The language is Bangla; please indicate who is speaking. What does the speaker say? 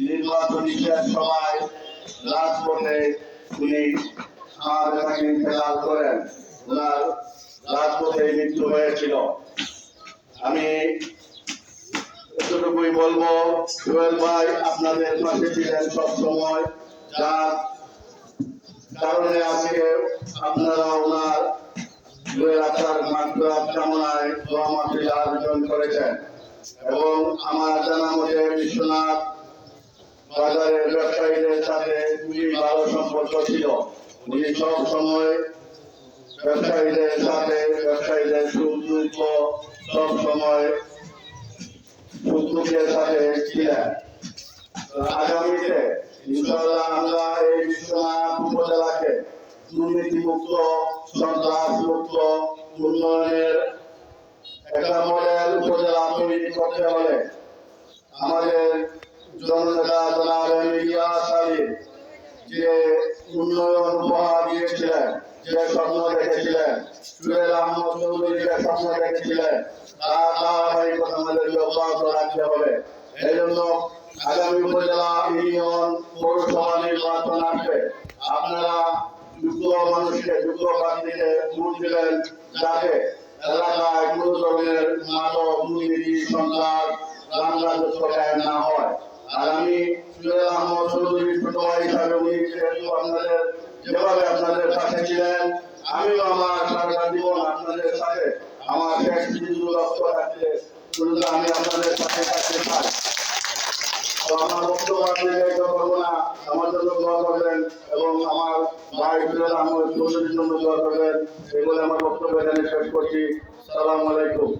Speaker 1: নির্বাচনী শেষ সভায় রাজপথে উনি আমাদের তাকে ইন্তেকাল করেন। ওনার রাজপথে মৃত্যু হয়েছিল। আমি এতটুকুই বলবো, সোহেল ভাই আপনাদের পাশে ছিলেন সবসময়, যার কারণে আজকে আপনারা ওনার আত্মার মাগফিরাত কামনায় দোয়া মাহফিল আয়োজন করেছেন। এবং আমার জানা মতে বিশ্বনাথ বাজারের ব্যবসায়ীদের সাথে খুবই ভালো সম্পর্ক ছিল। উনি সব সময় ব্যবসায়ীদের সাথে ব্যবসায়ীদের সুখ দুঃখ সব সময় সুখ দুঃখের সাথে ছিলেন। আগামীতে ইনশাআল্লাহ আমরা এই বিশ্বনাথ উপজেলাকে দুর্নীতিমুক্ত, সন্ত্রাসমুক্ত, উন্নয়নের একটা মডেল উপজেলা তৈরি করতে হলে আমাদের জননেতা জনাব ইলিয়াস আলী যে উন্নয়ন উপহার দিয়েছিলেন, যে স্বপ্ন দেখেছিলেন, সোহেল আহমদ চৌধুরী যে স্বপ্ন দেখেছিলেন, তার ধারাবাহিকতা আমাদেরকে অব্যাহত রাখতে হবে। এই জন্য আগামী উপজেলা, ইউনিয়ন, পৌরসভা নির্বাচন আসবে। আপনারা যোগ্য মানুষকে, যোগ্য প্রার্থীকে ভোট দিবেন, যাতে এলাকায় কোনো ধরনের মাদক, দুর্নীতি, সন্ত্রাস, রাজত্ব কায়েম না হয়। আর আমি সোহেল আহমদ চৌধুরীর ছোট ভাই হিসাবে উনি আপনাদের যেভাবে আপনাদের পাশে ছিলেন, আমিও আমার সারা জীবন আপনাদের সাথে আমার শেষ বিন্দু রক্ত রাখতে আমি আপনাদের সাথে থাকতে চাই। তো আমার বক্তব্য দীর্ঘায়িত করবো না, আমার জন্য দোয়া করবেন এবং আমার ভাই সোহেল আহমদ চৌধুরীর জন্য দোয়া করবেন। এগুলো আমার বক্তব্য এখানে শেষ করছি। সালাম আলাইকুম।